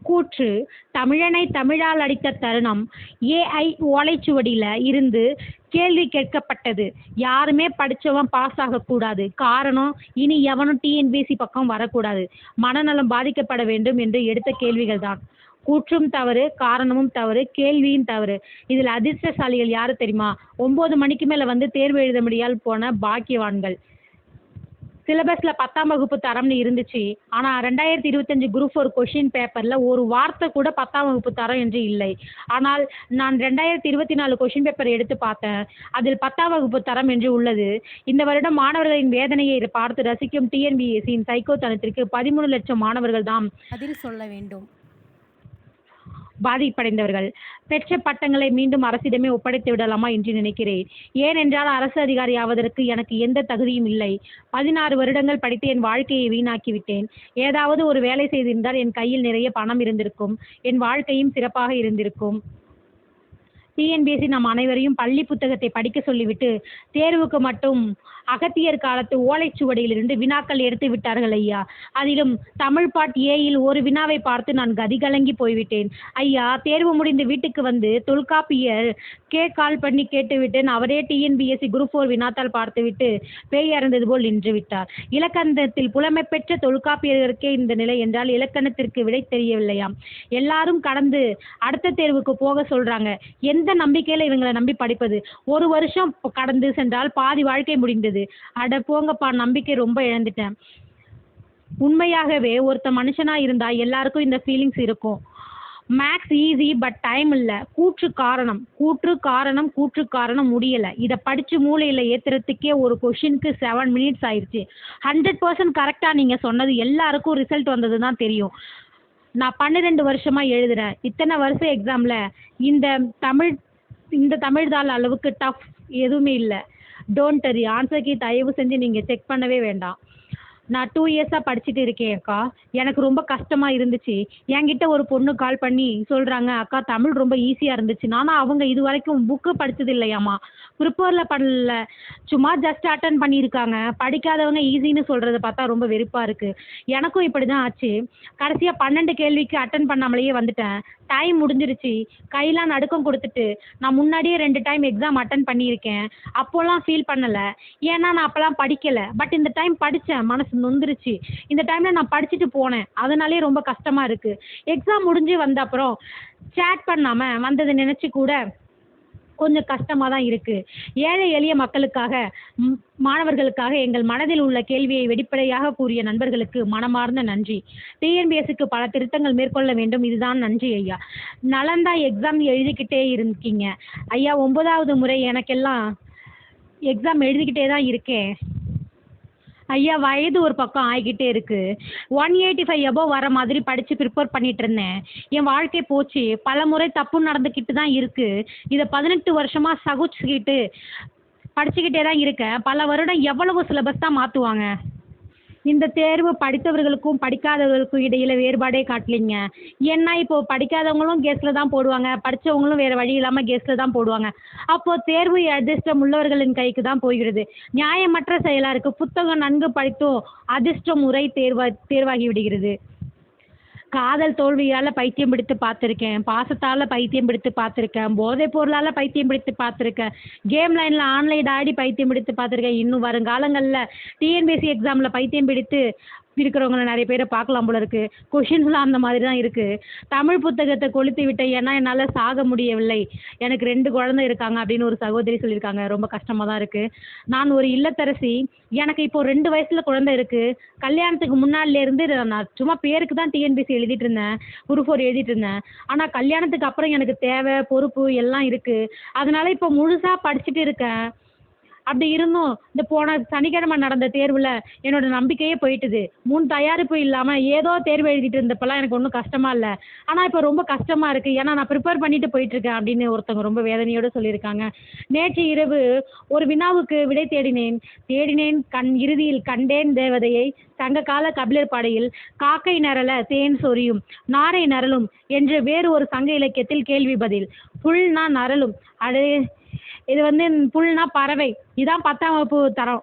கூற்று தமிழனை தமிழால் அடித்த தருணம். ஏஐ ஓலைச்சுவடியில் இருந்து கேள்வி கேட்கப்பட்டது. யாருமே படித்தவன் பாஸ் ஆகக்கூடாது. காரணம், இனி எவனும் டிஎன்பிஎஸ்சி பக்கம் வரக்கூடாது. மனநலம் பாதிக்கப்பட வேண்டும் என்று எடுத்த கேள்விகள் தான். கூற்றும் தவறு, காரணமும் தவறு, கேள்வியும் தவறு. இதில் அதிர்ஷ்டசாலிகள் யாரு தெரியுமா? 9 மணிக்கு மேலே வந்து தேர்வு எழுத முடியாமல் போன பாக்கியவான்கள். சிலபஸில் 10ஆம் வகுப்பு தரம்னு இருந்துச்சு. ஆனால் 2025 குரூப் 4 கொஷின் பேப்பரில் ஒரு வார்த்தை கூட 10ஆம் வகுப்பு தரம் என்று இல்லை. ஆனால் நான் 2024 கொஷின் பேப்பர் எடுத்து பார்த்தேன். அதில் 10ஆம் வகுப்பு தரம் என்று உள்ளது. இந்த வருடம் மாணவர்களின் வேதனையை பார்த்து ரசிக்கும் டிஎன்பிஎஸ்சியின் சைக்கோத்தனத்திற்கு 13 லட்சம் மாணவர்கள் தான் பதில் சொல்ல வேண்டும். பாதிப்படைந்தவர்கள். பெற்ற பட்டங்களை மீண்டும் அரசிடமே ஒப்படைத்து விடலாமா என்று நினைக்கிறேன். ஏனென்றால் அரசு அதிகாரி ஆவதற்கு எனக்கு எந்த தகுதியும் இல்லை. 16 வருடங்கள் படித்து என் வாழ்க்கையை வீணாக்கிவிட்டேன். ஏதாவது ஒரு வேலை செய்திருந்தால் என் கையில் நிறைய பணம் இருந்திருக்கும். என் வாழ்க்கையும் சிறப்பாக இருந்திருக்கும். டிஎன்பிஎஸ்சி நம் அனைவரையும் பள்ளி புத்தகத்தை படிக்க சொல்லிவிட்டு தேர்வுக்கு மட்டும் அகத்தியர் காலத்து ஓலைச்சுவடியிலிருந்து வினாக்கள் எடுத்து விட்டார்கள் ஐயா. அதிலும் தமிழ் பாட் ஏயில் ஒரு வினாவை பார்த்து நான் கதிகலங்கி போய்விட்டேன். ஐயா, தேர்வு முடிந்து வீட்டுக்கு வந்து தொல்காப்பியர் கால் பண்ணி கேட்டுவிட்டேன். அவரே டிஎன்பிஎஸ்சி குரூப் 4 வினாத்தால் பார்த்துவிட்டு பேய் இறந்தது போல் நின்று விட்டார். இலக்கணத்தில் புலமை பெற்ற தொல்காப்பியருக்கே இந்த நிலை என்றால் இலக்கணத்திற்கு விடை தெரியவில்லையாம். எல்லாரும் கடந்து அடுத்த தேர்வுக்கு போக சொல்றாங்க. எந்த நம்பிக்கையில இவங்களை நம்பி படிப்பது? ஒரு வருஷம் கடந்து சென்றால் பாதி வாழ்க்கை முடிந்தது. அட போங்கப்பா, நம்பிக்கை ரொம்ப இழந்துட்டேன். உண்மையாகவே ஒருத்த மனுஷனா இருந்தா எல்லாருக்கும் இந்த ஃபீலிங்ஸ் இருக்கும். மேக்ஸ் ஈஸி, பட் டைம் இல்லை. கூற்று காரணம் முடியலை. இதை படித்து மூளையில் ஏற்றுறதுக்கே ஒரு கொஷினுக்கு 7 மினிட்ஸ் ஆயிடுச்சு. 100% கரெக்டாக நீங்கள் சொன்னது எல்லாருக்கும் ரிசல்ட் வந்தது தான் தெரியும். நான் 12 வருஷமாக எழுதுகிறேன். இத்தனை வருஷம் எக்ஸாமில் இந்த தமிழ் தாள் அளவுக்கு டஃப் எதுவுமே இல்லை. டோன்ட் டரி. ஆன்சர் கீ தயவு செஞ்சு நீங்கள் செக் பண்ணவே வேண்டாம். நான் 2 இயர்ஸாக படிச்சுட்டு இருக்கேன் அக்கா. எனக்கு ரொம்ப கஷ்டமாக இருந்துச்சு. என்கிட்ட ஒரு பொண்ணு கால் பண்ணி சொல்கிறாங்க, அக்கா தமிழ் ரொம்ப ஈஸியாக இருந்துச்சு. ஆனால் அவங்க இது வரைக்கும் புக்கு படித்தது இல்லையாம்மா, ப்ரிப்பேரில் பண்ணல, சும்மா ஜஸ்ட் அட்டன் பண்ணியிருக்காங்க. படிக்காதவங்க ஈஸின்னு சொல்கிறத பார்த்தா ரொம்ப வெறுப்பாக இருக்குது. எனக்கும் இப்படி தான் ஆச்சு. கடைசியாக 12 கேள்விக்கு அட்டன் பண்ணாமலேயே வந்துட்டேன். டைம் முடிஞ்சிருச்சு. கையெல்லாம் நடுக்கம் கொடுத்துட்டு நான் முன்னாடியே 2 டைம் எக்ஸாம் அட்டன் பண்ணியிருக்கேன். அப்போல்லாம் ஃபீல் பண்ணலை, ஏன்னா நான் அப்போல்லாம் படிக்கலை. பட் இந்த டைம் படித்தேன், மனசு நொந்துருச்சு. இந்த டைமில் நான் படிச்சுட்டு போனேன், அதனாலே ரொம்ப கஷ்டமாக இருக்குது. எக்ஸாம் முடிஞ்சு வந்த அப்புறம் சேட் பண்ணாமல் வந்ததை நினச்சி கூட கொஞ்சம் கஷ்டமாக தான் இருக்குது. ஏழை எளிய மக்களுக்காக, மாணவர்களுக்காக எங்கள் மனதில் உள்ள கேள்வியை வெளிப்படையாக கூறிய நண்பர்களுக்கு மனமார்ந்த நன்றி. டிஎன்பிஎஸ்சிக்கு பல திருத்தங்கள் மேற்கொள்ள வேண்டும். இதுதான் நன்றி ஐயா. நலந்தா எக்ஸாம் எழுதிக்கிட்டே இருக்கீங்க ஐயா. 9வது முறை எனக்கெல்லாம் எக்ஸாம் எழுதிக்கிட்டே தான் இருக்கேன் ஐயா. வயது ஒரு பக்கம் ஆகிக்கிட்டே இருக்குது. 185 எபோவ் வர மாதிரி படித்து ப்ரிப்பேர் பண்ணிகிட்டு இருந்தேன். என் வாழ்க்கை போச்சு. பல முறை தப்பு நடந்துக்கிட்டு தான் இருக்குது. இதை 18 வருஷமாக சகிச்சுக்கிட்டு படிச்சுக்கிட்டே தான் இருக்கேன். பல வருடம் எவ்வளவு சிலபஸ் தான் மாற்றுவாங்க? இந்த தேர்வு படித்தவர்களுக்கும் படிக்காதவர்களுக்கும் இடையில் வேறுபாடே காட்டலிங்க. ஏன்னா இப்போது படிக்காதவங்களும் கேஸில் தான் போடுவாங்க, படித்தவங்களும் வேறு வழி இல்லாமல் கேஸில் தான் போடுவாங்க. அப்போது தேர்வு அதிர்ஷ்டம் உள்ளவர்களின் கைக்கு தான் போகிறது. நியாயமற்ற செயலாக இருக்குது. புத்தகம் நன்கு படித்தும் அதிர்ஷ்டம் முறை தேர்வாகி விடுகிறது. காதல் தோல்வியால் பைத்தியம் பிடித்து பார்த்துருக்கேன். பாசத்தால் பைத்தியம் பிடித்து பார்த்துருக்கேன். போதைப் பொருளால் பைத்தியம் பிடித்து பார்த்துருக்கேன். கேம் லைனில் ஆன்லைன் ஆடி பைத்தியம் பிடித்து பார்த்துருக்கேன். இன்னும் வருங்காலங்களில் டிஎன்பிஎஸ்சி எக்ஸாமில் பைத்தியம் பிடித்து இருக்கிறவங்கள நிறைய பேரை பார்க்கலாம் போல இருக்குது. கொஷின்ஸ்லாம் அந்த மாதிரி தான் இருக்குது. தமிழ் புத்தகத்தை கொளுத்தி விட்டேன், ஏன்னா என்னால் சாக முடியவில்லை. எனக்கு 2 குழந்தை இருக்காங்க அப்படின்னு ஒரு சகோதரி சொல்லியிருக்காங்க. ரொம்ப கஷ்டமாக தான் இருக்குது. நான் ஒரு இல்லத்தரசி. எனக்கு இப்போது 2 வயசில் குழந்தை இருக்குது. கல்யாணத்துக்கு முன்னாடிலேருந்து நான் சும்மா பேருக்கு தான் டிஎன்பிஎஸ்சி எழுதிட்டு இருந்தேன், குரூப் 4 எழுதிட்டு இருந்தேன். ஆனால் கல்யாணத்துக்கு அப்புறம் எனக்கு தேவை, பொறுப்பு எல்லாம் இருக்குது. அதனால இப்போ முழுசாக படிச்சுட்டு இருக்கேன். அப்படி இருந்தும் இந்த போன சனிக்கிழமை நடந்த தேர்வில் என்னோட நம்பிக்கையே போயிட்டுது. முன் தயாரிப்பு இல்லாமல் ஏதோ தேர்வு எழுதிட்டு இருந்தப்பெல்லாம் எனக்கு ஒன்றும் கஷ்டமாக இல்லை. ஆனால் இப்போ ரொம்ப கஷ்டமாக இருக்குது, ஏன்னா நான் ப்ரிப்பேர் பண்ணிட்டு போயிட்டுருக்கேன் அப்படின்னு ஒருத்தவங்க ரொம்ப வேதனையோடு சொல்லியிருக்காங்க. நேற்று இரவு ஒரு வினாவுக்கு விடை தேடினேன். இறுதியில் கண்டேன் தேவதையை. சங்ககால கபிலர் பாடையில் காக்கை நரல தேன் சொரியும், நாரை நரலும் என்று வேறு ஒரு சங்க இலக்கியத்தில் கேள்வி பதில். புல்னா நரலும். இது புல்னா பறவை. இதான் 10ஆம் வகுப்பு தரம்.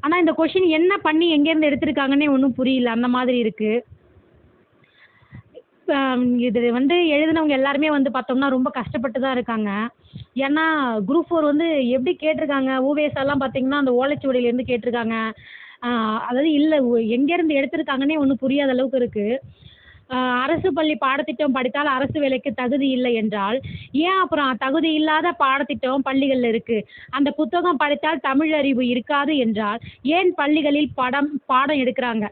ஆனால் இந்த கொஷின் என்ன பண்ணி எங்கேருந்து எடுத்திருக்காங்கன்னே ஒன்றும் புரியல. அந்த மாதிரி இருக்குது. இது வந்து எழுதினவங்க எல்லாருமே வந்து பார்த்தோம்னா ரொம்ப கஷ்டப்பட்டு தான் இருக்காங்க. ஏன்னா குரூப் 4 வந்து எப்படி கேட்டிருக்காங்க, ஊவேசாலாம் பார்த்தீங்கன்னா அந்த ஓலைச்சுவடியிலேருந்து கேட்டிருக்காங்க. அதாவது இல்லை எங்கேருந்து எடுத்திருக்காங்கன்னே ஒன்றும் புரியாத அளவுக்கு இருக்குது. அரசு பள்ளி பாடத்திட்டம் படித்தால் அரசு வேலைக்கு தகுதி இல்லை என்றால், ஏன் அப்புறம் தகுதி இல்லாத பாடத்திட்டம் பள்ளிகள்ல இருக்கு? அந்த புத்தகம் படித்தால் தமிழ் அறிவு இருக்காது என்றால், ஏன் பள்ளிகளில் பாடம் எடுக்குறாங்க?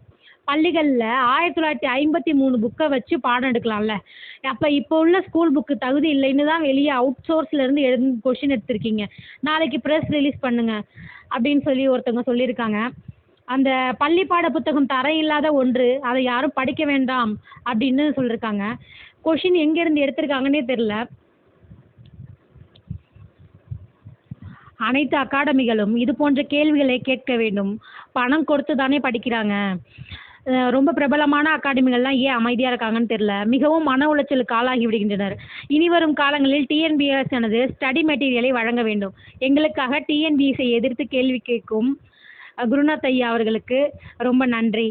பள்ளிகள்ல 1953 புக்க வச்சு பாடம் எடுக்கலாம்ல. அப்ப இப்போ உள்ள ஸ்கூல் புக்கு தகுதி இல்லைன்னு தான் வெளிய அவுட்சோர்ஸ்ல இருந்து கொஸ்டின் எடுத்திருக்கீங்க. நாளைக்கு பிரஸ் ரிலீஸ் பண்ணுங்க அப்படின்னு சொல்லி ஒருத்தவங்க சொல்லியிருக்காங்க. அந்த பள்ளி பாட புத்தகம் தரையில்லாத ஒன்று, அதை யாரும் படிக்க வேண்டாம் அப்படின்னு சொல்லியிருக்காங்க. கொஷின் எங்கேருந்து எடுத்திருக்காங்கன்னே தெரியல. அனைத்து அகாடமிகளும் இது போன்ற கேள்விகளை கேட்க வேண்டும். பணம் கொடுத்து தானே படிக்கிறாங்க. ரொம்ப பிரபலமான அகாடமிகள்லாம் ஏன் அமைதியாக இருக்காங்கன்னு தெரியல. மிகவும் மன உளைச்சலுக்கு ஆளாகி விடுகின்றனர். இனி வரும் காலங்களில் டிஎன்பிஎஸ் ஆனது ஸ்டடி மெட்டீரியலை வழங்க வேண்டும். எங்களுக்காக டிஎன்பிஎஸ்ஸை எதிர்த்து கேள்வி கேட்கும் குருநாத் ஐயா அவர்களுக்கு ரொம்ப நன்றி.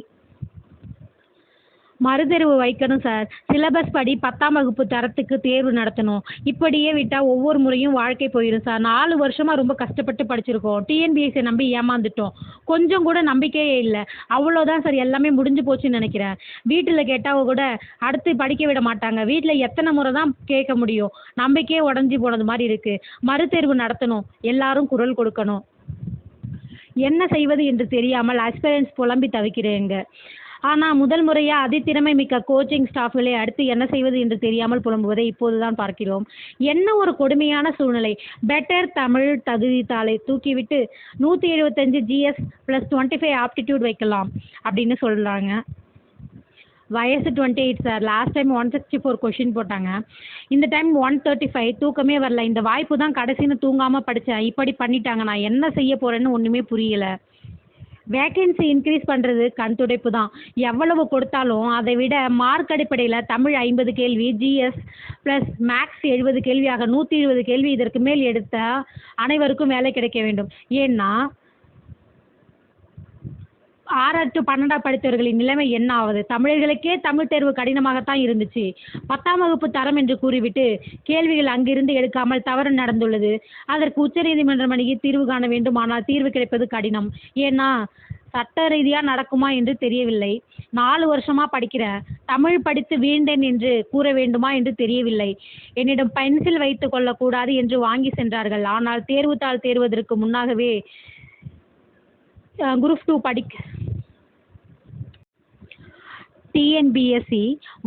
மறுதேர்வு வைக்கணும் சார். சிலபஸ் படி 10ஆம் வகுப்பு தரத்துக்கு தேர்வு நடத்தணும். இப்படியே விட்டால் ஒவ்வொரு முறையும் வாழ்க்கை போயிடும் சார். 4 வருஷமாக ரொம்ப கஷ்டப்பட்டு படிச்சிருக்கோம். டிஎன்பிஎஸ்சியை நம்பி ஏமாந்துட்டோம். கொஞ்சம் கூட நம்பிக்கையே இல்லை. அவ்வளோதான் சார், எல்லாமே முடிஞ்சு போச்சுன்னு நினைக்கிறேன். வீட்டில் கேட்டால் கூட அடுத்து படிக்க விட மாட்டாங்க. வீட்டில் எத்தனை முறை தான் கேட்க முடியும்? நம்பிக்கையே உடஞ்சி போனது மாதிரி இருக்குது. மறுதேர்வு நடத்தணும். எல்லாரும் குரல் கொடுக்கணும். என்ன செய்வது என்று தெரியாமல் ஆஸ்பிரண்ட்ஸ் புலம்பி தவிக்கிறேங்க. ஆனால் முதல் முறையாக அதிதிறமை மிக்க கோச்சிங் ஸ்டாஃப்களை அடுத்து என்ன செய்வது என்று தெரியாமல் புலம்புவதை இப்போது தான் பார்க்கிறோம். என்ன ஒரு கொடுமையான சூழ்நிலை! பெட்டர் தமிழ் தகுதித்தாளை தூக்கிவிட்டு 175 GS + 25 ஆப்டிடியூட் வைக்கலாம் அப்படின்னு சொல்கிறாங்க. வயசு 28 சார். லாஸ்ட் டைம் 164 கொஷின் போட்டாங்க. இந்த டைம் 135. தூக்கமே வரல. இந்த வாய்ப்பு தான் கடைசின்னு தூங்காமல் படித்தேன். இப்படி பண்ணிட்டாங்க. நான் என்ன செய்ய போகிறேன்னு ஒன்றுமே புரியலை. வேக்கன்சி இன்க்ரீஸ் பண்ணுறது கண் துடைப்பு தான். எவ்வளவு கொடுத்தாலும் அதை விட மார்க் அடிப்படையில் தமிழ் 50 கேள்வி, ஜிஎஸ் ப்ளஸ் மேக்ஸ் 70 கேள்வியாக 120 கேள்வி இதற்கு மேல் எடுத்தால் அனைவருக்கும் வேலை கிடைக்க வேண்டும். ஏன்னா 6 to 12 படித்தவர்களின் நிலைமை என்ன ஆகுது? தமிழர்களுக்கே தமிழ் தேர்வு கடினமாகத்தான் இருந்துச்சு. 10ஆம் வகுப்பு தரம் என்று கூறிவிட்டு கேள்விகள் அங்கிருந்து எடுக்காமல் தவறு நடந்துள்ளது. அதற்கு உச்சநீதிமன்றம் அணுகி தீர்வு காண வேண்டும். ஆனால் தீர்வு கிடைப்பது கடினம். ஏன்னா சட்ட ரீதியாக நடக்குமா என்று தெரியவில்லை. 4 வருஷமாக படிக்கிறேன். தமிழ் படித்து வீழ்ந்தேன் என்று கூற வேண்டுமா என்று தெரியவில்லை. என்னிடம் பென்சில் வைத்து கொள்ளக்கூடாது என்று வாங்கி சென்றார்கள். ஆனால் தேர்வுத்தாள் தேர்வதற்கு முன்னாகவே குரூப் 2 டிஎன்பிஎஸ்சி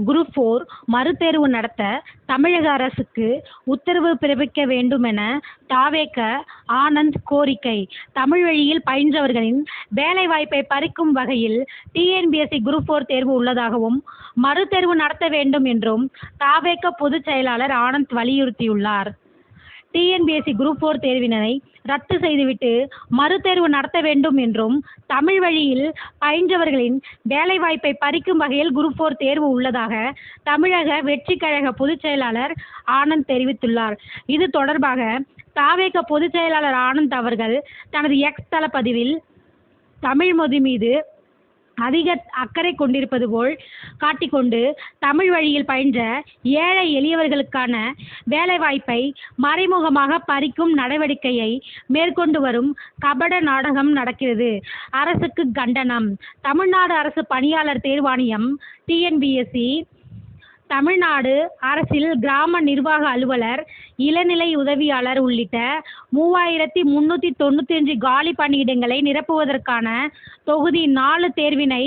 குரூப் 4 மறுதேர்வு நடத்த தமிழக அரசுக்கு உத்தரவு பிறப்பிக்க வேண்டுமென தாவேக ஆனந்த் கோரிக்கை. தமிழ் வழியில் பயின்றவர்களின் வேலைவாய்ப்பை பறிக்கும் வகையில் டிஎன்பிஎஸ்சி குரூப் 4 தேர்வு உள்ளதாகவும் மறுதேர்வு நடத்த வேண்டும் என்றும் தாவேக பொதுச் செயலாளர் ஆனந்த் வலியுறுத்தியுள்ளார். டிஎன்பிஎஸ்சி குரூப் 4 தேர்வினை ரத்து செய்துவிட்டு மறுதேர்வு நடத்த வேண்டும் என்றும் தமிழ் வழியில் பயின்றவர்களின் வேலைவாய்ப்பை பறிக்கும் வகையில் குரூப் 4 தேர்வு உள்ளதாக தமிழக வெற்றி கழக பொதுச் செயலாளர் ஆனந்த் தெரிவித்துள்ளார். இது தொடர்பாக தாவேக பொதுச் செயலாளர் ஆனந்த் அவர்கள் தனது எக்ஸ் தள பதிவில் தமிழ் மொழி மீது அதிக அக்கறை கொண்டிருப்பது போல் காட்டிக்கொண்டு தமிழ் வழியில் பயின்ற ஏழை எளியவர்களுக்கான வேலைவாய்ப்பை மறைமுகமாக பறிக்கும் நடவடிக்கையை மேற்கொண்டு வரும் கபட நாடகம் நடக்கிறது. அரசுக்கு கண்டனம். தமிழ்நாடு அரசு பணியாளர் தேர்வாணையம் டிஎன்பிஎஸ்சி தமிழ்நாடு அரசில் கிராம நிர்வாக அலுவலர், இளநிலை உதவியாளர் உள்ளிட்ட 3395 காலி பணியிடங்களை நிரப்புவதற்கான தொகுதி 4 தேர்வினை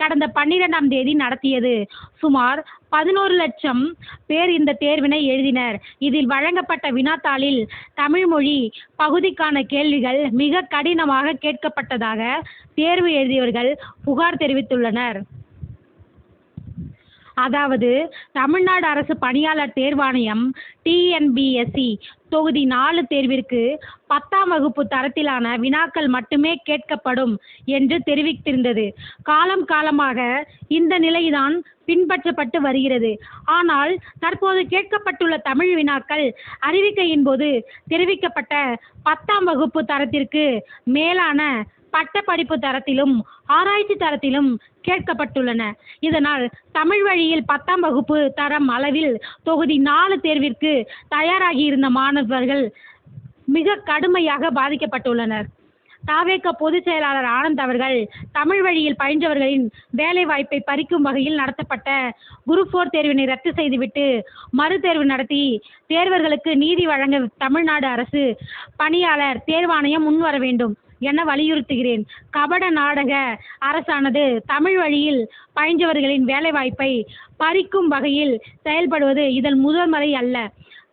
கடந்த 12ஆம் தேதி நடத்தியது. சுமார் 11 லட்சம் பேர் இந்த தேர்வினை எழுதினர். இதில் வழங்கப்பட்ட வினாத்தாளில் தமிழ் மொழி பகுதிக்கான கேள்விகள் மிக கடினமாக கேட்கப்பட்டதாக தேர்வு எழுதியவர்கள் புகார் தெரிவித்துள்ளனர். அதாவது தமிழ்நாடு அரசு பணியாளர் தேர்வாணையம் டிஎன்பிஎஸ்சி தொகுதி 4 தேர்விற்கு 10ஆம் வகுப்பு தரத்திலான வினாக்கள் மட்டுமே கேட்கப்படும் என்று தெரிவித்திருந்தது. காலமாக இந்த நிலைதான் பின்பற்றப்பட்டு வருகிறது. ஆனால் தற்போது கேட்கப்பட்டுள்ள தமிழ் வினாக்கள் அறிவிக்கையின் போது தெரிவிக்கப்பட்ட 10ஆம் வகுப்பு தரத்திற்கு மேலான பட்டப்படிப்பு தரத்திலும் ஆராய்ச்சி தரத்திலும் கேட்கப்பட்டுள்ளன. இதனால் தமிழ் வழியில் 10ஆம் வகுப்பு தரம் அளவில் தொகுதி 4 தேர்விற்கு தயாராகி இருந்த மாணவர்கள் மிக கடுமையாக பாதிக்கப்பட்டுள்ளனர். தாவேக பொதுச் செயலாளர் ஆனந்த் அவர்கள் தமிழ் வழியில் பயின்றவர்களின் வேலை வாய்ப்பை பறிக்கும் வகையில் நடத்தப்பட்ட குரூப் 4 தேர்வினை ரத்து செய்துவிட்டு மறுதேர்வு நடத்தி தேர்வர்களுக்கு நீதி வழங்க தமிழ்நாடு அரசு பணியாளர் தேர்வாணையம் முன்வர வேண்டும் என வலியுறுத்துகிறேன். கபட நாடக அரசானது தமிழ் வழியில் பயின்றவர்களின் வேலைவாய்ப்பை பறிக்கும் வகையில் செயல்படுவது இதன் முதல் முறை அல்ல.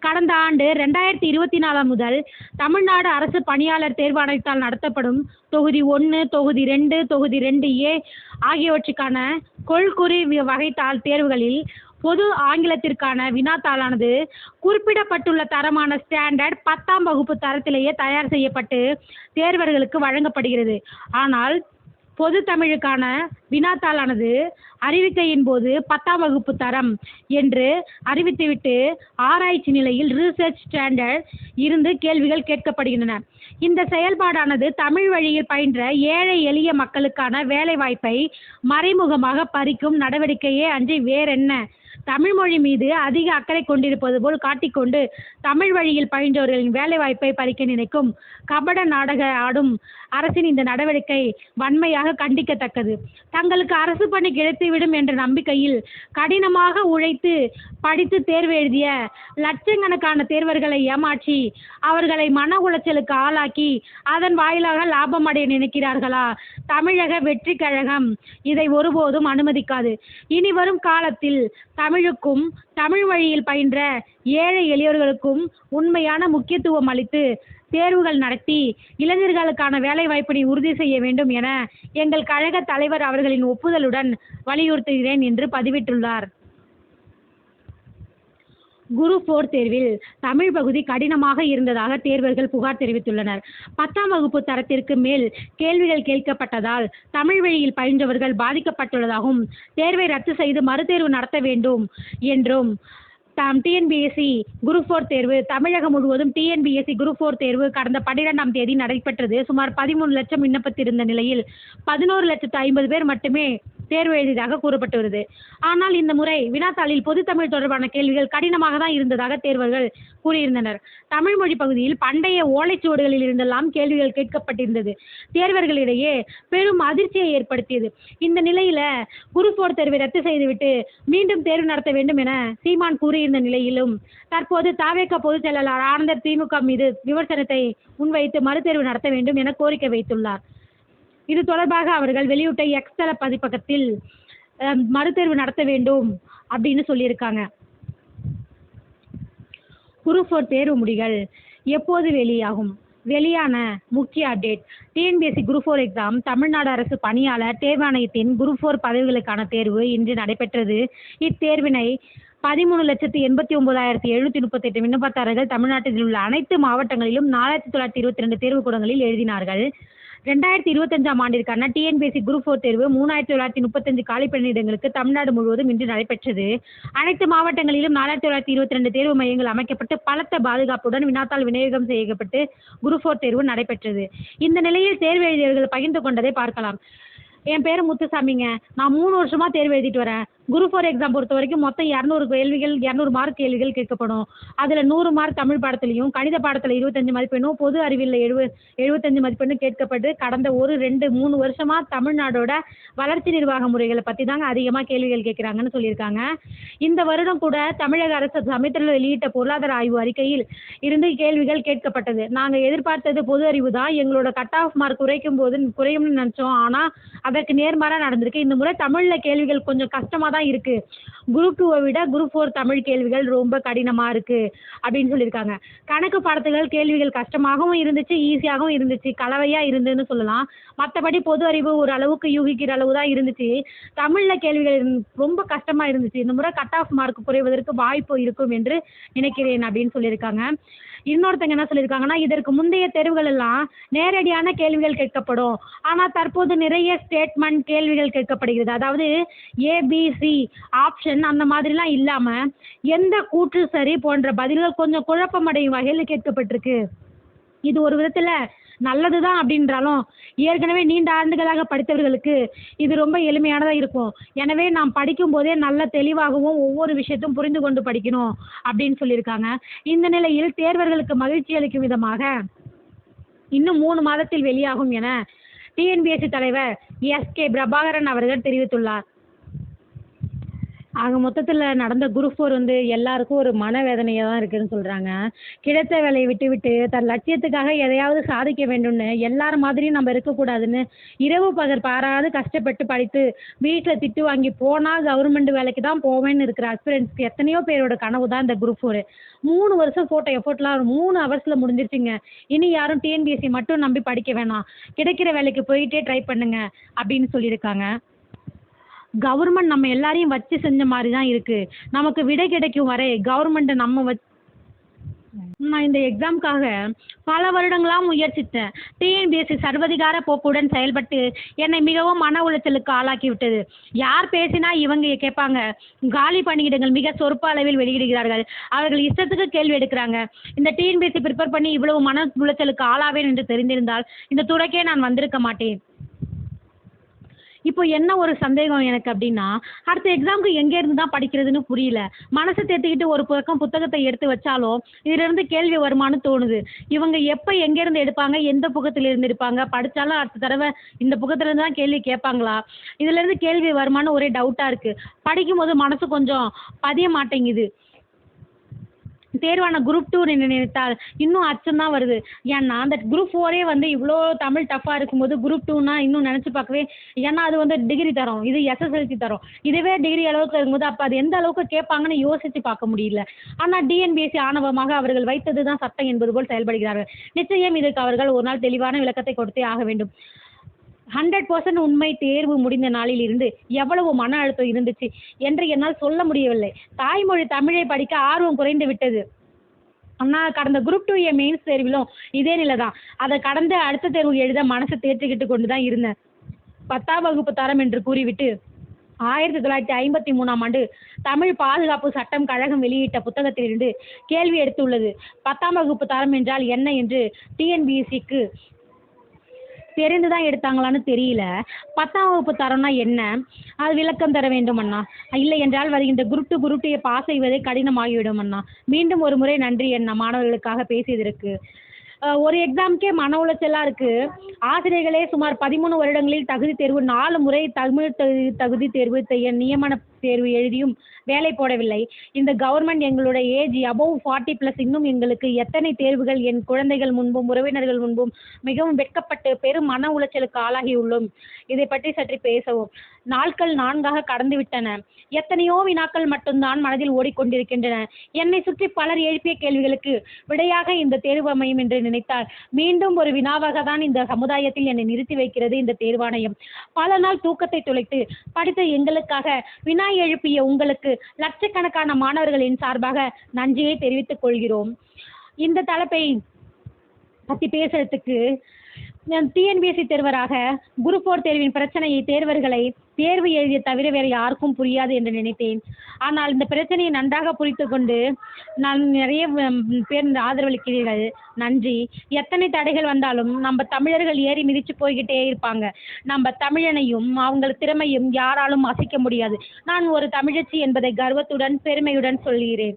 கடந்த ஆண்டு 2024 முதல் தமிழ்நாடு அரசு பணியாளர் தேர்வாணையத்தால் நடத்தப்படும் தொகுதி 1, தொகுதி 2, தொகுதி 2A ஆகியவற்றுக்கான கொள்குறி வகைத்தாள் தேர்வுகளில் பொது ஆங்கிலத்திற்கான வினாத்தாளானது குறிப்பிடப்பட்டுள்ள தரமான ஸ்டாண்டர்ட் 10ஆம் வகுப்பு தரத்திலேயே தயார் செய்யப்பட்டு தேர்வர்களுக்கு வழங்கப்படுகிறது. ஆனால் பொது தமிழுக்கான வினாத்தாளானது அறிவிக்கையின் போது 10ஆம் வகுப்பு தரம் என்று அறிவித்துவிட்டு ஆராய்ச்சி நிலையில் ரிசர்ச் ஸ்டாண்டர்ட் இருந்து கேள்விகள் கேட்கப்படுகின்றன. இந்த செயல்பாடானது தமிழ் வழியில் பயின்ற ஏழை எளிய மக்களுக்கான வேலை வாய்ப்பை மறைமுகமாக பறிக்கும் நடவடிக்கையே அன்றி வேறென்ன? தமிழ் மொழி மீது அதிக அக்கறை கொண்டிருப்பது போல் காட்டிக்கொண்டு தமிழ் வழியில் பயின்றவர்களின் வேலை வாய்ப்பை பறிக்க நினைக்கும் கபட நாடக ஆடும் அரசின் இந்த நடவடிக்கை வன்மையாக கண்டிக்கத்தக்கது. தங்களுக்கு அரசு பணி கிடைத்துவிடும் என்ற நம்பிக்கையில் கடினமாக உழைத்து படித்து தேர்வு எழுதிய லட்சக்கணக்கான தேர்வர்களை ஏமாற்றி அவர்களை மன உளைச்சலுக்கு ஆளாக்கி அதன் வாயிலாக லாபம் அடைய நினைக்கிறார்களா? தமிழக வெற்றி கழகம் இதை ஒருபோதும் அனுமதிக்காது. இனி வரும் காலத்தில் தமிழுக்கும் தமிழ் வழியில் பயின்ற ஏழை எளியவர்களுக்கும் உண்மையான முக்கியத்துவம் அளித்து தேர்வுகள் நடத்தி இளைஞர்களுக்கான வேலை வாய்ப்பினை உறுதி செய்ய வேண்டும் என எங்கள் கழக தலைவர் அவர்களின் ஒப்புதலுடன் வலியுறுத்துகிறேன் என்று பதிவிட்டுள்ளார். குரூப் 4 தேர்வில் தமிழ் பகுதி கடினமாக இருந்ததாக தேர்வர்கள் புகார் தெரிவித்துள்ளனர். 10ஆம் வகுப்பு தரத்திற்கு மேல் கேள்விகள் கேட்கப்பட்டதால் தமிழ் வழியில் பயின்றவர்கள் பாதிக்கப்பட்டுள்ளதாகவும் தேர்வை ரத்து செய்து மறுதேர்வு நடத்த வேண்டும் என்றும் டிஎன்பிஎஸ்சி குரூப் 4 தேர்வு தமிழகம் முழுவதும் டிஎன்பிஎஸ்சி குரூப் 4 தேர்வு கடந்த 12ஆம் தேதி நடைபெற்றது. சுமார் 13 லட்சம் விண்ணப்பித்திருந்த நிலையில் 11,50,000 பேர் மட்டுமே தேர்வு எழுதியதாக கூறப்பட்டுள்ளது. ஆனால் இந்த முறை வினாத்தாளில் பொதுத்தமிழ் தொடர்பான கேள்விகள் கடினமாக தான் இருந்ததாக தேர்வர்கள் கூறியிருந்தனர். தமிழ் மொழி பகுதியில் பண்டைய ஓலைச்சுவடுகளில் இருந்தெல்லாம் கேள்விகள் கேட்கப்பட்டிருந்தது தேர்வர்களிடையே பெரும் அதிர்ச்சியை ஏற்படுத்தியது. இந்த நிலையில குரூப் 4 தேர்வை ரத்து செய்துவிட்டு மீண்டும் தேர்வு நடத்த வேண்டும் என சீமான் கூறியிருந்த நிலையிலும் தற்போது தாவேக பொதுச் செயலாளர் ஆனந்தர் திமுக மீது விமர்சனத்தை முன்வைத்து மறுதேர்வு நடத்த வேண்டும் என கோரிக்கை வைத்துள்ளார். இது தொடர்பாக அவர்கள் வெளியிட்ட எக்ஸ் தள பதிப்பகத்தில் மறுதேர்வு நடத்த வேண்டும் அப்படின்னு சொல்லியிருக்காங்க. குரூப் 4 தேர்வு முடிகள் எப்போது வெளியாகும்? வெளியான முக்கிய update. TNPSC group 4 exam Tamil Nadu அரசு பணியாளர் தேர்வாணையத்தின் குரூப் 4 பதவிகளுக்கான தேர்வு இன்று நடைபெற்றது. இத்தேர்வினை 13,89,738 விண்ணப்பதாரர்கள் தமிழ்நாட்டில் உள்ள அனைத்து மாவட்டங்களிலும் 4,922 தேர்வுக்கூடங்களில் எழுதினார்கள். 2025ஆம் ஆண்டிற்கான டிஎன்பிஎஸ்சி குரூப் 4 தேர்வு 3,935 காலி பணியிடங்களுக்கு தமிழ்நாடு முழுவதும் இன்று நடைபெற்றது. அனைத்து மாவட்டங்களிலும் 4,922 தேர்வு மையங்கள் அமைக்கப்பட்டு பலத்த பாதுகாப்புடன் வினாத்தாள் விநியோகம் செய்யப்பட்டு குரூப் 4 தேர்வு நடைபெற்றது. இந்த நிலையில் தேர்வு எழுதியவர்கள் பகிர்ந்து கொண்டதை பார்க்கலாம். என் பேர் முத்துசாமிங்க. நான் 3 வருஷமா தேர்வு எழுதிட்டு வரேன். குரூப் 4 எக்ஸாம் பொறுத்த வரைக்கும் மொத்தம் 200 கேள்விகள் 200 மார்க் கேள்விகள் கேட்கப்படும். அதில் 100 மார்க் தமிழ் பாடத்திலையும் கணித பாடத்தில் 25 மதிப்பெண்ணும் பொது அறிவில் 75 மதிப்பெண்ணும் கேட்கப்பட்டு கடந்த 1-2-3 வருஷமா தமிழ்நாடோட வளர்ச்சி நிர்வாக முறைகளை பற்றி தாங்க அதிகமாக கேள்விகள் கேட்குறாங்கன்னு சொல்லியிருக்காங்க. இந்த வருடம் கூட தமிழக அரசு சமீபத்தில் வெளியிட்ட பொருளாதார ஆய்வு அறிக்கையில் இருந்து கேள்விகள் கேட்கப்பட்டது. நாங்கள் எதிர்பார்த்தது பொது அறிவு தான். எங்களோட கட் ஆஃப் மார்க் குறையும்னு நினச்சோம். ஆனால் அதற்கு நேர்மாறாக நடந்திருக்கு. இந்த முறை தமிழில் கேள்விகள் கொஞ்சம் கஷ்டமாக தான் இருக்குது. குரூப் 2 விட குரூப் 4 தமிழ் கேள்விகள் ரொம்ப கடினமாக இருக்குது அப்படின்னு சொல்லியிருக்காங்க. கணக்கு பாடத்துகள் கேள்விகள் கஷ்டமாகவும் இருந்துச்சு, ஈஸியாகவும் இருந்துச்சு, கலவையாக இருந்துன்னு சொல்லலாம். மற்றபடி பொது அறிவு ஒரு அளவுக்கு யூகிக்கிற அளவு தான் இருந்துச்சு. தமிழில் கேள்விகள் ரொம்ப கஷ்டமாக இருந்துச்சு. இந்த முறை கட் ஆஃப் மார்க் குறைவதற்கு வாய்ப்பு இருக்கும் என்று நினைக்கிறேன் அப்படின்னு சொல்லியிருக்காங்க. இன்னொருத்தங்க என்ன சொல்லியிருக்காங்கன்னா, இதற்கு முந்தைய தேர்வுகள் எல்லாம் நேரடியான கேள்விகள் கேட்கப்படும். ஆனால் தற்போது நிறைய ஸ்டேட்மெண்ட் கேள்விகள் கேட்கப்படுகிறது. அதாவது ஏபிசி ஆப்ஷன் அந்த மாதிரிலாம் இல்லாமல் எந்த கூற்று சரி போன்ற பதில்கள் கொஞ்சம் குழப்பமடையும் வகையில் கேட்கப்பட்டிருக்கு. இது ஒரு விதத்தில் நல்லது தான் அப்படின்றாலும் ஏற்கனவே நீண்ட ஆண்டுகளாக படித்தவர்களுக்கு இது ரொம்ப எளிமையானதாக இருக்கும். எனவே நாம் படிக்கும்போதே நல்ல தெளிவாகவும் ஒவ்வொரு விஷயத்தையும் புரிந்து கொண்டு படிக்கணும் அப்படின்னு சொல்லியிருக்காங்க. இந்த நிலையில் தேர்வர்களுக்கு மகிழ்ச்சி அளிக்கும் விதமாக இன்னும் 3 மாதத்தில் வெளியாகும் என டிஎன்பிஎஸ்சி தலைவர் எஸ்.கே. பிரபாகரன் அவர்கள் தெரிவித்துள்ளார். ஆக மொத்தத்தில் நடந்த குரூப் 4 வந்து எல்லாருக்கும் ஒரு மனவேதனையாக தான் இருக்குதுன்னு சொல்கிறாங்க. கிடைத்த வேலையை விட்டு தன் லட்சியத்துக்காக எதையாவது சாதிக்க வேண்டும்னு எல்லார் மாதிரியும் நம்ம இருக்கக்கூடாதுன்னு இரவு பகல் பாராது கஷ்டப்பட்டு படித்து வீட்டில் திட்டு வாங்கி போனால் கவர்மெண்ட் வேலைக்கு தான் போவேன்னு இருக்கிற அஸ்பிரண்ட்ஸ்க்கு எத்தனையோ பேரோட கனவு தான் இந்த குரூப் 4. 3 வருஷம் போட்ட எஃபோர்ட்லாம் 3 ஹவர்ஸில் முடிஞ்சிருச்சுங்க. இனி யாரும் டிஎன்பிஎஸ்சி மட்டும் நம்பி படிக்க வேணாம், கிடைக்கிற வேலைக்கு போயிட்டே ட்ரை பண்ணுங்க அப்படின்னு சொல்லியிருக்காங்க. கவர்மெண்ட் நம்ம எல்லாரையும் வச்சு செஞ்ச மாதிரி தான் இருக்குது. நமக்கு விடை கிடைக்கும் வரை கவர்மெண்ட்டை நம்ம நான் இந்த எக்ஸாமுக்காக பல வருடங்களாக முயற்சித்தேன். டிஎன்பிஎஸ்சி சர்வதிகார போக்குடன் செயல்பட்டு என்னை மிகவும் மன உளைச்சலுக்கு ஆளாக்கி விட்டது. யார் பேசினா இவங்க கேட்பாங்க. காலி பணியிடங்கள் மிக சொற்ப அளவில் வெளியிடுகிறார்கள். அவர்கள் இஷ்டத்துக்கு கேள்வி எடுக்கிறாங்க. இந்த டிஎன்பிஎஸ்சி ப்ரிப்பேர் பண்ணி இவ்வளவு மன உளைச்சலுக்கு ஆளாவேன் என்று தெரிந்திருந்தால் இந்த துறைக்கே நான் வந்திருக்க மாட்டேன். இப்போ என்ன ஒரு சந்தேகம் எனக்கு அப்படின்னா, அடுத்த எக்ஸாமுக்கு எங்கேருந்து தான் படிக்கிறதுன்னு புரியல. மனசை தேர்த்திக்கிட்டு ஒரு பக்கம் புத்தகத்தை எடுத்து வச்சாலும் இதிலிருந்து கேள்வி வருமானு தோணுது. இவங்க எப்போ எங்கேருந்து எடுப்பாங்க, எந்த புக்கத்திலிருந்து எடுப்பாங்க, படித்தாலும் அடுத்த தடவை இந்த புக்கத்துலேருந்து தான் கேள்வி கேட்பாங்களா, இதிலேருந்து கேள்வி வருமானு ஒரே டவுட்டாக இருக்குது. படிக்கும்போது மனசு கொஞ்சம் பதிய மாட்டேங்குது. தேர்வான குரூப் 2 நினைத்தால் இன்னும் அச்சம் தான் வருது. ஏன்னா அந்த குரூப் 4 வந்து இவ்வளோ தமிழ் டஃப்பாக இருக்கும்போது குரூப் 2னா இன்னும் நினச்சி பார்க்கவே, ஏன்னா அது வந்து டிகிரி தரும், இது எஸ்எஸ்எல்சி தரும். இதுவே டிகிரி அளவுக்கு இருக்கும்போது அப்போ அது எந்த அளவுக்கு கேட்பாங்கன்னு யோசித்து பார்க்க முடியல. ஆனால் டிஎன்பிஎஸ்சி ஆணவமாக அவர்கள் வைத்தது தான் சட்டம் என்பது போல் செயல்படுகிறார்கள். நிச்சயம் இதற்கு அவர்கள் ஒரு நாள் தெளிவான விளக்கத்தை கொடுத்தே ஆக வேண்டும். 100% உண்மை. தேர்வு முடிந்த நாளில் இருந்து எவ்வளவு மன அழுத்தம் இருந்துச்சு என்று என்னால் சொல்ல முடியவில்லை. தாய்மொழி தமிழை படிக்க ஆர்வம் குறைந்து விட்டது. ஆனால் கடந்த குரூப் 2 மெயின்ஸ் தேர்விலும் இதே நிலை தான். அதை கடந்து அடுத்த தேர்வு எழுத மனசை தேர்ச்சிக்கிட்டு கொண்டு தான் இருந்தேன். 10ஆம் வகுப்பு தரம் என்று கூறிவிட்டு 1953ஆம் ஆண்டு தமிழ் பாதுகாப்பு சட்டம் கழகம் வெளியிட்ட புத்தகத்திலிருந்து கேள்வி எடுத்துள்ளது. 10ஆம் வகுப்பு தரம் என்றால் என்ன என்று டிஎன்பிஎஸ்சிக்கு தெரிந்து தான் எடுத்தாங்களான்னு தெரியல. 10ஆம் வகுப்பு தரம்னா என்ன, அது விளக்கம் தர வேண்டும் அண்ணா. இல்லை என்றால் வருகின்ற குரூப் 2 பாஸ் செய்வதே கடினமாகிவிடும் அண்ணா. மீண்டும் ஒரு முறை நன்றி அண்ணா மாணவர்களுக்காக பேசியதற்கு. ஒரு எக்ஸாமுக்கே மன உளைச்சலாக இருக்குது. ஆசிரியர்களே சுமார் 13 வருடங்களில் தகுதி தேர்வு 4 முறை தமிழ் தகுதி தேர்வு நியமன தேர்வு எழுதியும் வேலை போடவில்லை. இந்த கவர்மெண்ட் எங்களுடைய ஏஜ் அபவ் 40+ இன்னும் எங்களுக்கு எத்தனை தேர்வுகள், என் குழந்தைகள் முன்பும் உறவினர்கள் முன்பும் மிகவும் வெட்கப்பட்டு பெரும் மன உளைச்சலுக்கு ஆளாகியுள்ளோம். இதை பற்றி சற்று பேசவும். நாட்கள் 4ஆக கடந்து விட்டன. எத்தனையோ வினாக்கள் மட்டும்தான் மனதில் ஓடிக்கொண்டிருக்கின்றன. என்னை சுற்றி பலர் எழுப்பிய கேள்விகளுக்கு விடையாக இந்த தேர்வு அமையும் என்று நினைத்தால் மீண்டும் ஒரு வினாவாக தான் இந்த சமுதாயத்தில் என்னை நிறுத்தி வைக்கிறது இந்த தேர்வாணையம். பல நாள் தூக்கத்தை தொலைத்து படித்த எங்களுக்காக வினா எழுப்பிய உங்களுக்கு லட்சக்கணக்கான மாணவர்களின் சார்பாக நன்றியை தெரிவித்துக் கொள்கிறோம். இந்த தலைப்பை பற்றி பேசுறதுக்கு டிஎன்பிஎஸ்சி தேர்வராக குரூப் 4 தேர்வின் பிரச்சனையை தேர்வு எழுதிய தவிர வேறு யாருக்கும் புரியாது என்று நினைத்தேன். ஆனால் இந்த பிரச்சனையை நன்றாக புரிந்து கொண்டு நான் நிறைய பேர் ஆதரவளிக்கிறீர்கள், நன்றி. எத்தனை தடைகள் வந்தாலும் நம்ம தமிழர்கள் ஏறி மிதித்து போய்கிட்டே இருப்பாங்க. நம்ம தமிழனையும் அவங்க திறமையும் யாராலும் அசைக்க முடியாது. நான் ஒரு தமிழச்சி என்பதை கர்வத்துடன் பெருமையுடன் சொல்கிறேன்.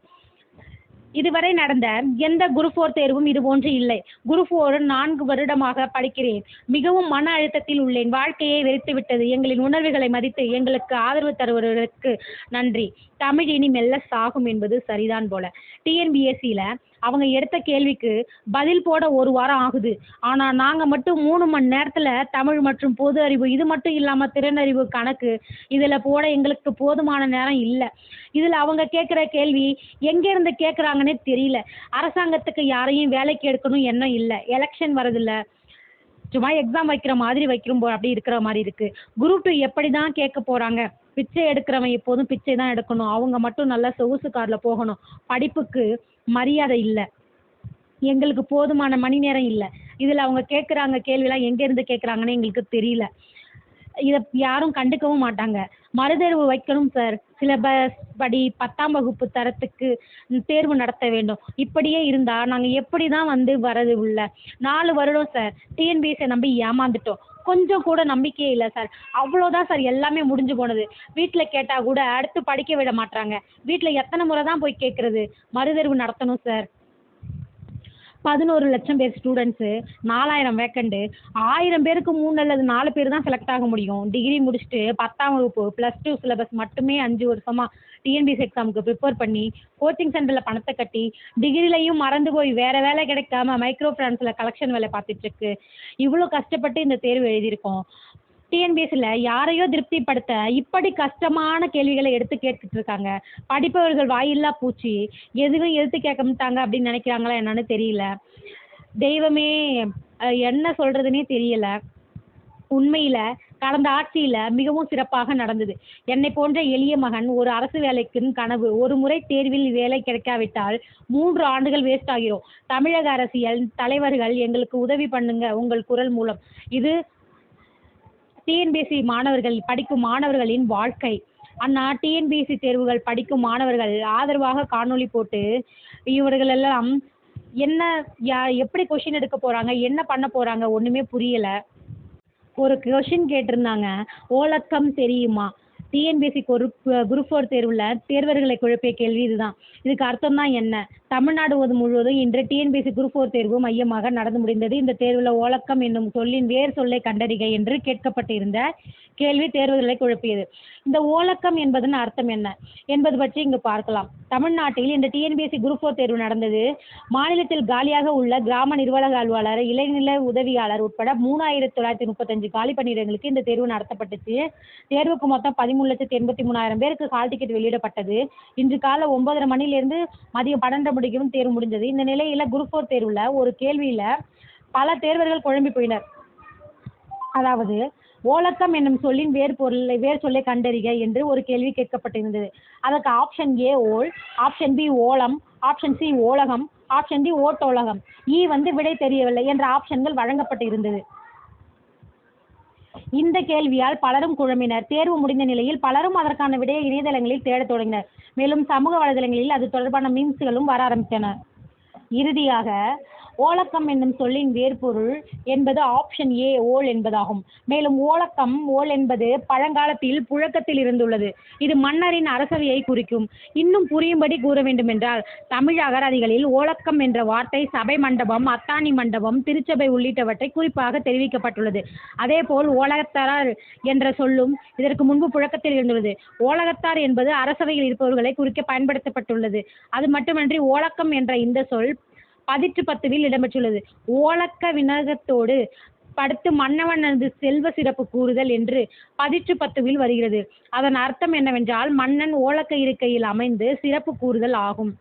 இதுவரை நடந்த எந்த குரூப் 4 தேர்வும் இது போன்று இல்லை. குரூப் 4 4 வருடமாக படிக்கிறேன். மிகவும் மன அழுத்தத்தில் உள்ளேன். வாழ்க்கையை வெறுத்துவிட்டது. எங்களின் உணர்வுகளை மதித்து எங்களுக்கு ஆதரவு தருவதற்கு நன்றி. தமிழ் இனி மெல்ல சாகும் என்பது சரிதான் போல. டிஎன்பிஎஸ்சியில் அவங்க எடுத்த கேள்விக்கு பதில் போட 1 வாரம் ஆகுது. ஆனால் நாங்கள் மட்டும் 3 மணி நேரத்தில் தமிழ் மற்றும் பொது அறிவு, இது மட்டும் இல்லாமல் திறனறிவு கணக்கு இதில் போட எங்களுக்கு போதுமான நேரம் இல்லை. இதில் அவங்க கேட்குற கேள்வி எங்கேருந்து கேட்குறாங்கன்னே தெரியல. அரசாங்கத்துக்கு யாரையும் வேலைக்கு எடுக்கணும் எண்ணம் இல்லை. எலெக்ஷன் வரதில்லை, சும்மா எக்ஸாம் வைக்கிற மாதிரி வைக்கிறோம் அப்படி இருக்கிற மாதிரி இருக்குது. குரூப் 2 எப்படி தான் கேட்க போகிறாங்க? பிச்சை எடுக்கிறவன் எப்போதும் பிச்சை தான் எடுக்கணும். அவங்க மட்டும் நல்லா சொகுசு காரில் போகணும். படிப்புக்கு மரியாதை இல்லை. எங்களுக்கு போதுமான மணி நேரம் இல்லை. இதில் அவங்க கேட்குறாங்க கேள்விலாம் எங்கேருந்து கேட்குறாங்கன்னு எங்களுக்கு தெரியல. இதை யாரும் கண்டுக்கவும் மாட்டாங்க. மறுதேர்வு வைக்கணும் சார். சிலபஸ் படி 10ஆம் வகுப்பு தரத்துக்கு தேர்வு நடத்த வேண்டும். இப்படியே இருந்தால் நாங்கள் எப்படி தான் வரது உள்ள 4 வருடம் சார் டிஎன்பிஎஸ்சியை நம்பி ஏமாந்துட்டோம். கொஞ்சம் கூட நம்பிக்கையே இல்லை சார். அவ்வளோதான் சார், எல்லாமே முடிஞ்சு போனது. வீட்டில் கேட்டால் கூட அடுத்து படிக்க விட மாட்றாங்க. வீட்டில் எத்தனை முறை தான் போய் கேட்குறது? மறுதேர்வு நடத்தணும் சார். 11 லட்சம் பேர் ஸ்டூடெண்ட்ஸு, 4000 வேக்கண்ட்டு, 1000 பேருக்கு 3 அல்லது 4 பேர் தான் செலக்ட் ஆக முடியும். டிகிரி முடிச்சுட்டு 10ஆம் வகுப்பு +2 சிலபஸ் மட்டுமே 5 வருஷமாக டிஎன்பிஎஸ்சி எக்ஸாமுக்கு ப்ரிப்பேர் பண்ணி கோச்சிங் சென்டரில் பணத்தை கட்டி டிகிரிலையும் மறந்து போய் வேறு வேலை கிடைக்காம மைக்ரோ ஃபினான்ஸில் கலெக்ஷன் வேலை பார்த்துட்ருக்கு. இவ்வளோ கஷ்டப்பட்டு இந்த தேர்வு எழுதியிருக்கோம். டிஎன்பிஎஸ்சியில் யாரையோ திருப்திப்படுத்த இப்படி கஷ்டமான கேள்விகளை எடுத்து கேட்டுட்டு இருக்காங்க. படிப்பவர்கள் வாயில்லா பூச்சி, எதுவும் எடுத்து கேட்க மாட்டாங்க அப்படின்னு நினைக்கிறாங்களா என்னன்னு தெரியல. தெய்வமே, என்ன சொல்கிறதுனே தெரியல. உண்மையில் கடந்த ஆட்சியில் மிகவும் சிறப்பாக நடந்தது. என்னை போன்ற எளிய மகன் ஒரு அரசு வேலைக்குன்னு கனவு. ஒரு முறை தேர்வில் வேலை கிடைக்காவிட்டால் 3 ஆண்டுகள் வேஸ்ட் ஆகிறோம். தமிழக அரசியல் தலைவர்கள் எங்களுக்கு உதவி பண்ணுங்க உங்கள் குரல் மூலம். இது டிஎன்பிஎஸ்சி படிக்கும் மாணவர்களின் வாழ்க்கை. அண்ணா, டிஎன்பிஎஸ்சி தேர்வுகள் படிக்கும் மாணவர்கள் ஆதரவாக காணொளி போட்டு இவர்களெல்லாம் என்ன எப்படி கொஷின் எடுக்க போகிறாங்க, என்ன பண்ண போகிறாங்க ஒன்றுமே புரியலை. ஒரு கொஷின் கேட்டிருந்தாங்க, ஓலக்கம் தெரியுமா? டிஎன்பிஎஸ்சி குரூப் 4 தேர்வில் தேர்வர்களை குழப்பிய கேள்வி இதுதான். இதுக்கு அர்த்தம் தான் என்ன? தமிழ்நாடு முழுவதும் இன்று டிஎன்பிஎஸ்சி குரூப் 4 தேர்வு மையமாக நடந்து முடிந்தது. இந்த தேர்வில் ஓலக்கம் என்னும் சொல்லின் வேர் சொல்லை கண்டறிக என்று கேட்கப்பட்டிருந்த கேள்வி தேர்வர்களை குழப்பியது. இந்த ஓலக்கம் என்பதன் அர்த்தம் என்ன என்பது பற்றி இங்கு பார்க்கலாம். தமிழ்நாட்டில் இந்த டிஎன்பிஎஸ்சி குரூப் 4 தேர்வு நடந்தது. மாநிலத்தில் காலியாக உள்ள கிராம நிர்வாக அலுவலர், இளைநிலை உதவியாளர் உட்பட 3935 காலி பணியிடங்களுக்கு இந்த தேர்வு நடத்தப்பட்டுச்சு. தேர்வுக்கு மொத்தம் 13,83,000 பேருக்கு ஹால் டிக்கெட் வெளியிடப்பட்டது. இன்று காலை 9:30 மணியிலிருந்து மதியம் 12:30 மணிக்கும் தேர்வு முடிஞ்சது. இந்த நிலையில் குரூப் 4 தேர்வில் ஒரு கேள்வியில் பல தேர்வர்கள் குழம்பி போயினர். அதாவது, ஓலக்கம் என்னும் சொல்லின் வேர் சொல்லை கண்டறிக என்று ஒரு கேள்வி கேட்கப்பட்டிருந்தது. அதற்கு ஆப்ஷன் ஏ ஓல், ஆப்ஷன் பி ஓலம், ஆப்ஷன் சி ஓலகம், ஆப்ஷன் டி ஓட்டோலகம், விடை தெரியவில்லை என்ற ஆப்ஷன்கள் வழங்கப்பட்டிருந்தது. இந்த கேள்வியால் பலரும் குழம்பினர். தேர்வு முடிந்த நிலையில் பலரும் அதற்கான விடையை இணையதளங்களில் தேடத் தொடங்கினர். மேலும் சமூக வலைதளங்களில் அது தொடர்பான மீம்ஸ்களும் வர ஆரம்பித்தன. இறுதியாக ஓலக்கம் என்னும் சொல்லின் வேர்பொருள் என்பது ஆப்ஷன் ஏ ஓல் என்பதாகும். மேலும் ஓல் என்பது பழங்காலத்தில் புழக்கத்தில் இருந்துள்ளது. இது மன்னரின் அரசவையை குறிக்கும். இன்னும் புரியும்படி கூற வேண்டுமென்றால், தமிழ் அகராதிகளில் ஓலக்கம் என்ற வார்த்தை சபை மண்டபம், அத்தாணி மண்டபம், திருச்சபை உள்ளிட்டவற்றை குறிப்பாக தெரிவிக்கப்பட்டுள்ளது. அதேபோல் ஓலகத்தார் என்ற சொல்லும் இதற்கு முன்பு புழக்கத்தில் இருந்துள்ளது. ஓலகத்தார் என்பது அரசவையில் இருப்பவர்களை குறிக்க பயன்படுத்தப்பட்டுள்ளது. அது மட்டுமன்றி ஓலக்கம் என்ற இந்த சொல் பதிற்று 10ல் இடம்பெற்றுள்ளது. ஓலக்க வினயத்தோடு படுத்து மன்னவனது செல்வ சிறப்பு கூறுதல் என்று பதிற்று 10ல் வருகிறது. அதன் அர்த்தம் என்னவென்றால், மன்னன் ஓலக்க இருக்கையில் அமைந்து சிறப்பு கூறுதல் ஆகும்.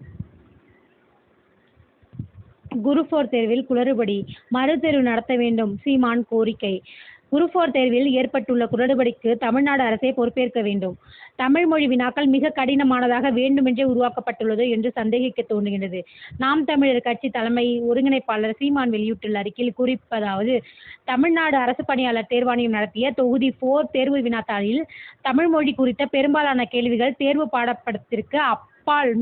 குரூப் 4 தேர்வில் குளறுபடி, மறுதேர்வு நடத்த வேண்டும் சீமான் கோரிக்கை. குரூப் 4 தேர்வில் ஏற்பட்டுள்ள குளறுபடிக்கு தமிழ்நாடு அரசே பொறுப்பேற்க வேண்டும். தமிழ் மொழி வினாக்கள் மிக கடினமானதாக வேண்டுமென்றே உருவாக்கப்பட்டுள்ளது என்று சந்தேகிக்க தோன்றுகின்றது. நாம் தமிழர் கட்சி தலைமை ஒருங்கிணைப்பாளர் சீமான் வெளியிட்டுள்ள அறிக்கையில் குறிப்பதாவது, தமிழ்நாடு அரசு பணியாளர் தேர்வாணையம் நடத்திய தொகுதி 4 தேர்வு வினாத்தாளில் தமிழ் மொழி குறித்த பெரும்பாலான கேள்விகள் தேர்வு பாடப்படத்திற்கு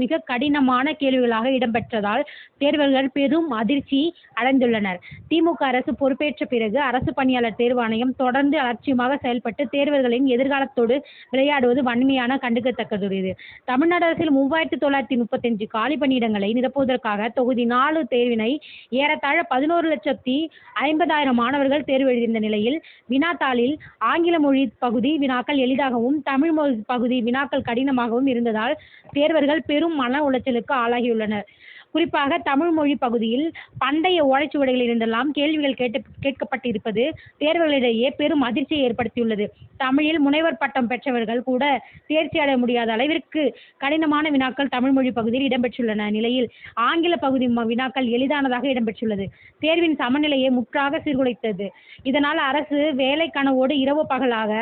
மிக கடினமான கேள்விகளாக இடம்பெற்றதால் தேர்வர்கள் பெரும் அதிர்ச்சி அடைந்துள்ளனர். திமுக அரசு பொறுப்பேற்ற பிறகு அரசு பணியாளர் தேர்வாணையம் தொடர்ந்து அலட்சியமாக செயல்பட்டு தேர்வர்களின் எதிர்காலத்தோடு விளையாடுவது வன்மையான கண்டிக்கத்தக்கது. தமிழ்நாடு அரசில் 3935 காலி பணியிடங்களை நிரப்புவதற்காக தொகுதி 4 தேர்வினை ஏறத்தாழ 11,50,000 மாணவர்கள் தேர்வு எழுதியிருந்த நிலையில், வினாத்தாளில் ஆங்கில மொழி பகுதி வினாக்கள் எளிதாகவும் தமிழ் மொழி பகுதி வினாக்கள் கடினமாகவும் இருந்ததால் தேர்வர்கள் பெரும் மன உளைச்சலுக்கு ஆளாகியுள்ளனர். குறிப்பாக தமிழ் மொழி பகுதியில் பண்டைய ஓலைச்சுவடிகளில் இருந்தெல்லாம் கேள்விகள் கேட்கப்பட்டிருப்பது தேர்வர்களிடையே பெரும் அதிர்ச்சியை ஏற்படுத்தியுள்ளது. தமிழில் முனைவர் பட்டம் பெற்றவர்கள் கூட தேர்ச்சி அடைய முடியாத அளவிற்கு கடினமான வினாக்கள் தமிழ் மொழி பகுதியில் இடம்பெற்றுள்ளன நிலையில், ஆங்கில பகுதி வினாக்கள் எளிதானதாக இடம்பெற்றுள்ளது. தேர்வின் சமநிலையை முற்றாக சீர்குலைத்தது. இதனால் அரசு வேலை கனவோடு இரவு பகலாக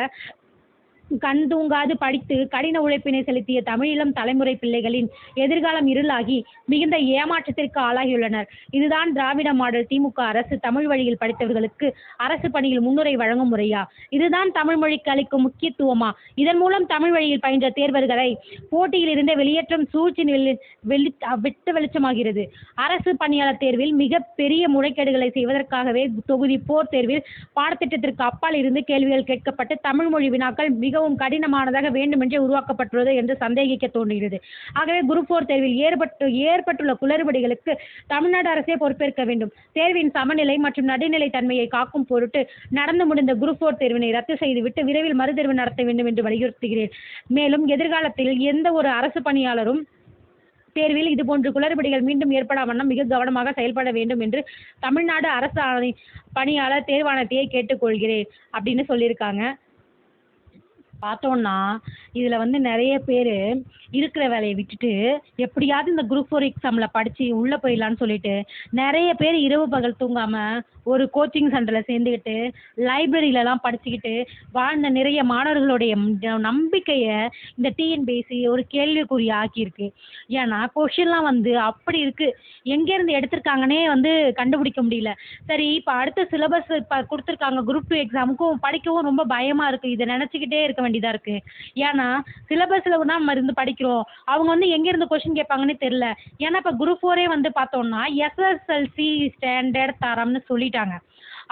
கண் தூங்காது படித்து கடின உழைப்பினை செலுத்திய தமிழீழம் தலைமுறை பிள்ளைகளின் எதிர்காலம் இருளாகி மிகுந்த ஏமாற்றத்திற்கு ஆளாகியுள்ளனர். இதுதான் திராவிட மாடல் திமுக அரசு தமிழ் வழியில் படித்தவர்களுக்கு அரசு பணியில் முன்னுரை வழங்கும் முறையா? இதுதான் தமிழ் மொழிக்கு அளிக்கும் முக்கியத்துவமா? இதன் மூலம் தமிழ் வழியில் பயின்ற தேர்வர்களை போட்டியில் இருந்து வெளியேற்றும் சூழ்ச்சி வெட்ட வெளிச்சமாகிறது. அரசு பணியாளர் தேர்வில் மிக பெரிய முறைகேடுகளை செய்வதற்காகவே தொகுதி போர் தேர்வில் பாடத்திட்டத்திற்கு அப்பால் இருந்து கேள்விகள் கேட்கப்பட்டு தமிழ் மொழி வினாக்கள் மிகவும் கடினமானதாக வேண்டுமென்றே உருவாக்கப்பட்டுள்ளது என்று சந்தேகிக்க தோன்றுகிறது. ஆகவே குரூப் 4 தேர்வில் ஏற்பட்டுள்ள குளறுபடிகளுக்கு தமிழ்நாடு அரசே பொறுப்பேற்க வேண்டும். தேர்வின் சமநிலை மற்றும் நடுநிலை தன்மையை காக்கும் பொருட்டு நடந்து முடிந்த குரூப் 4 தேர்வினை ரத்து செய்துவிட்டு விரைவில் மறுதேர்வு நடத்த வேண்டும் என்று வலியுறுத்துகிறேன். மேலும் எதிர்காலத்தில் எந்த ஒரு அரசு பணியாளரும் தேர்வில் இதுபோன்ற குளறுபடிகள் மீண்டும் ஏற்படா வண்ணம் மிக கவனமாக செயல்பட வேண்டும் என்று தமிழ்நாடு அரசு பணியாளர் தேர்வாணையத்தையே கேட்டுக்கொள்கிறேன் அப்படின்னு சொல்லியிருக்காங்க. பார்த்தோன்னா இதில் நிறைய பேர் இருக்கிற வேலையை விட்டுட்டு எப்படியாவது இந்த குரூப் 4 எக்ஸாமில் படித்து உள்ளே போயிடலான்னு சொல்லிட்டு நிறைய பேர் இரவு பகல் தூங்காமல் ஒரு கோச்சிங் சென்டரில் சேர்ந்துக்கிட்டு லைப்ரரியிலலாம் படிச்சுக்கிட்டு வாழ்ந்த நிறைய மாணவர்களுடைய நம்பிக்கையை இந்த டிஎன்பிஎஸ்சி ஒரு கேள்விக்குறி ஆக்கியிருக்கு. ஏன்னா கொஷின்லாம் அப்படி இருக்குது, எங்கேருந்து எடுத்திருக்காங்கன்னே கண்டுபிடிக்க முடியல. சரி, இப்போ அடுத்த சிலபஸ் இப்போ கொடுத்துருக்காங்க குரூப் 2 எக்ஸாமுக்கும் படிக்கவும் ரொம்ப பயமாக இருக்குது. இதை நினச்சிக்கிட்டே இருக்க வேண்டியதாக இருக்குது. ஏன்னா சிலபஸில் தான் நம்ம இருந்து படிக்கிறோம், அவங்க எங்கேருந்து கொஷின் கேட்பாங்கன்னு தெரில. ஏன்னா இப்போ குரூப் 4ஏ பார்த்தோம்னா எஸ்எஸ்எல்சி ஸ்டாண்டர்ட் தரம்னு சொல்லிட்டாங்க.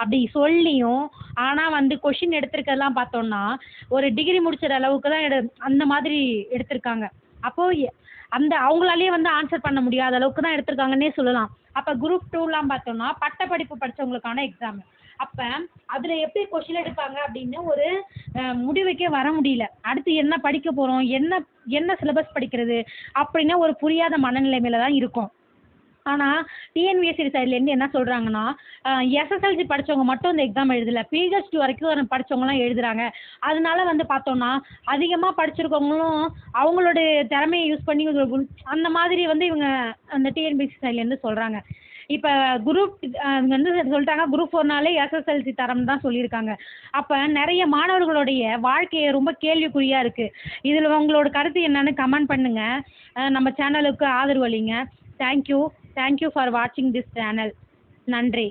அப்படி சொல்லியும் ஆனால் கொஷின் எடுத்திருக்கிறதெல்லாம் பார்த்தோம்னா ஒரு டிகிரி முடிச்சிட அளவுக்கு தான் அந்த மாதிரி எடுத்திருக்காங்க. அப்போது அவங்களாலேயே ஆன்சர் பண்ண முடியாத அளவுக்கு தான் எடுத்திருக்காங்கன்னே சொல்லலாம். அப்போ குரூப் 2லாம் பார்த்தோம்னா பட்டப்படிப்பு படித்தவங்களுக்கான எக்ஸாமு. அப்போ அதில் எப்படி கொஷின் எடுப்பாங்க அப்படின்னு ஒரு முடிவுக்கே வர முடியல. அடுத்து என்ன படிக்க போகிறோம், என்ன சிலபஸ் படிக்கிறது அப்படின்னு ஒரு புரியாத மனநிலைமையில தான் இருக்கும். ஆனால் டிஎன்பிஎஸ்சி சைட்லேருந்து என்ன சொல்கிறாங்கன்னா, எஸ்எஸ்எல்சி படித்தவங்க மட்டும் இந்த எக்ஸாம் எழுதலை, பிஹெச்டி வரைக்கும் படித்தவங்களாம் எழுதுகிறாங்க. அதனால பார்த்தோம்னா அதிகமாக படிச்சிருக்கவங்களும் அவங்களுடைய திறமையை யூஸ் பண்ணி அந்த மாதிரி இவங்க அந்த டிஎன்பிஎஸ்சி சைட்லேருந்து சொல்கிறாங்க. இப்போ குரூப் சொல்லிட்டாங்க குரூப் 4னாலே எஸ்எஸ்எல்சி தரம் தான் சொல்லியிருக்காங்க. அப்போ நிறைய மாணவர்களுடைய வாழ்க்கையை ரொம்ப கேள்விக்குறியாக இருக்குது. இதில் உங்களோட கருத்து என்னன்னு கமெண்ட் பண்ணுங்கள். நம்ம சேனலுக்கு ஆதரவு அளிங்க. தேங்க்யூ ஃபார் வாட்சிங் திஸ் சேனல். நன்றி.